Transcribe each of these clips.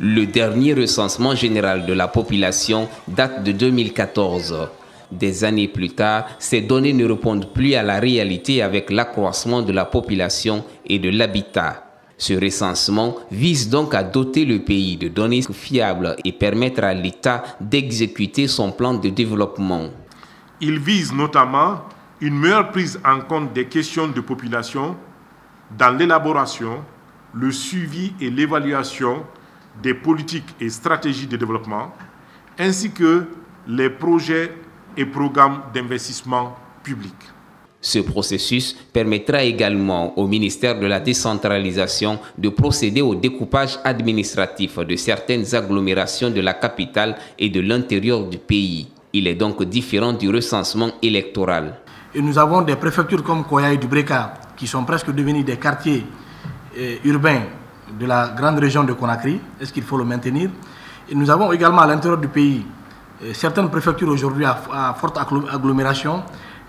Le dernier recensement général de la population date de 2014. Des années plus tard, ces données ne répondent plus à la réalité avec l'accroissement de la population et de l'habitat. Ce recensement vise donc à doter le pays de données fiables et permettre à l'État d'exécuter son plan de développement. Il vise notamment une meilleure prise en compte des questions de population dans l'élaboration, le suivi et l'évaluation des politiques et stratégies de développement, ainsi que les projets et programmes d'investissement public. Ce processus permettra également au ministère de la décentralisation de procéder au découpage administratif de certaines agglomérations de la capitale et de l'intérieur du pays. Il est donc différent du recensement électoral. Et nous avons des préfectures comme Koya et Dubreka qui sont presque devenues des quartiers urbains de la grande région de Conakry. Est-ce qu'il faut le maintenir? Et nous avons également à l'intérieur du pays certaines préfectures aujourd'hui à forte agglomération.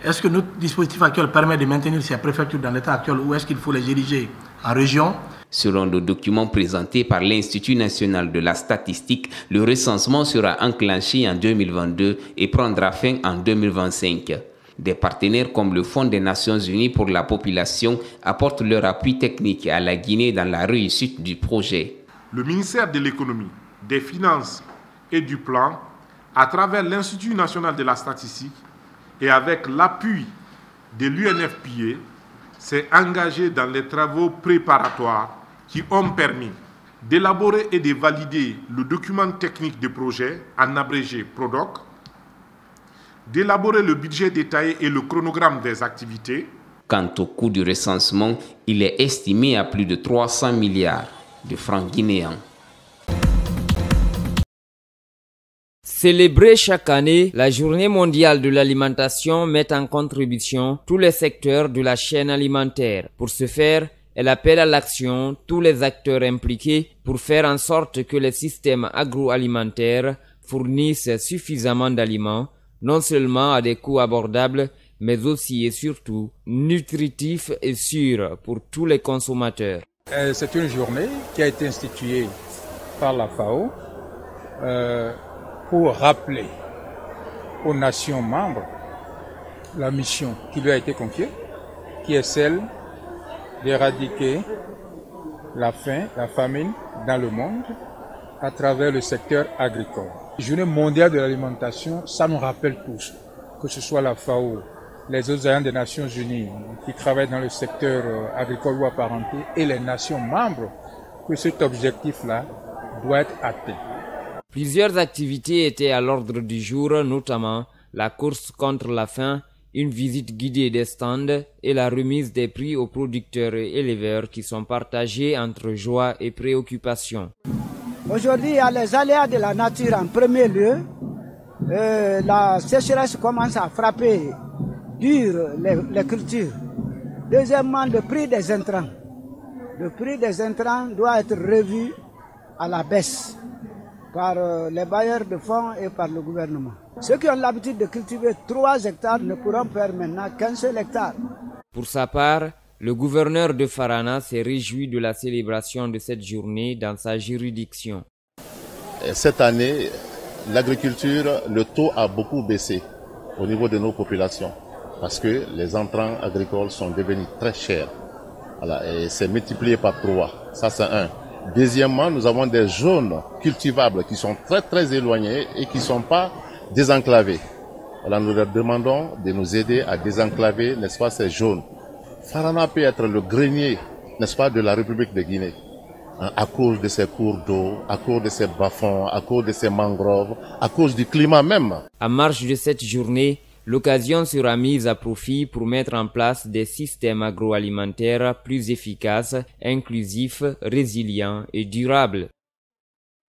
Est-ce que notre dispositif actuel permet de maintenir ces préfectures dans l'état actuel ou est-ce qu'il faut les diriger en région? Selon le document présenté par l'Institut national de la statistique, le recensement sera enclenché en 2022 et prendra fin en 2025. Des partenaires comme le Fonds des Nations Unies pour la population apportent leur appui technique à la Guinée dans la réussite du projet. Le ministère de l'Économie, des Finances et du Plan, à travers l'Institut national de la statistique et avec l'appui de l'UNFPA, s'est engagé dans les travaux préparatoires qui ont permis d'élaborer et de valider le document technique de projet, en abrégé PRODOC, d'élaborer le budget détaillé et le chronogramme des activités. Quant au coût du recensement, il est estimé à plus de 300 milliards de francs guinéens. Célébrée chaque année, la Journée mondiale de l'alimentation met en contribution tous les secteurs de la chaîne alimentaire. Pour ce faire, elle appelle à l'action tous les acteurs impliqués pour faire en sorte que les systèmes agroalimentaires fournissent suffisamment d'aliments, non seulement à des coûts abordables, mais aussi et surtout nutritifs et sûrs pour tous les consommateurs. C'est une journée qui a été instituée par la FAO pour rappeler aux nations membres la mission qui lui a été confiée, qui est celle d'éradiquer la faim, la famine dans le monde à travers le secteur agricole. La Journée mondiale de l'alimentation, ça nous rappelle tous, que ce soit la FAO, les autres agents des Nations Unies qui travaillent dans le secteur agricole ou apparenté et les nations membres, que cet objectif-là doit être atteint. Plusieurs activités étaient à l'ordre du jour, notamment la course contre la faim, une visite guidée des stands et la remise des prix aux producteurs et éleveurs qui sont partagés entre joie et préoccupation. Aujourd'hui, il y a les aléas de la nature en premier lieu. La sécheresse commence à frapper dur les cultures. Deuxièmement, le prix des intrants. Le prix des intrants doit être revu à la baisse par les bailleurs de fonds et par le gouvernement. Ceux qui ont l'habitude de cultiver 3 hectares ne pourront faire maintenant qu'un seul hectare. Pour sa part, le gouverneur de Farana s'est réjoui de la célébration de cette journée dans sa juridiction. Cette année, l'agriculture, le taux a beaucoup baissé au niveau de nos populations parce que les intrants agricoles sont devenus très chers. Voilà, et c'est multiplié par 3. Ça, c'est un. Deuxièmement, nous avons des zones cultivables qui sont très éloignées et qui ne sont pas désenclavées. Alors nous leur demandons de nous aider à désenclaver, n'est-ce pas, ces zones. Farana peut être le grenier, n'est-ce pas, de la République de Guinée, à cause de ses cours d'eau, à cause de ses bas-fonds, à cause de ses mangroves, à cause du climat même. En marge de cette journée, l'occasion sera mise à profit pour mettre en place des systèmes agroalimentaires plus efficaces, inclusifs, résilients et durables.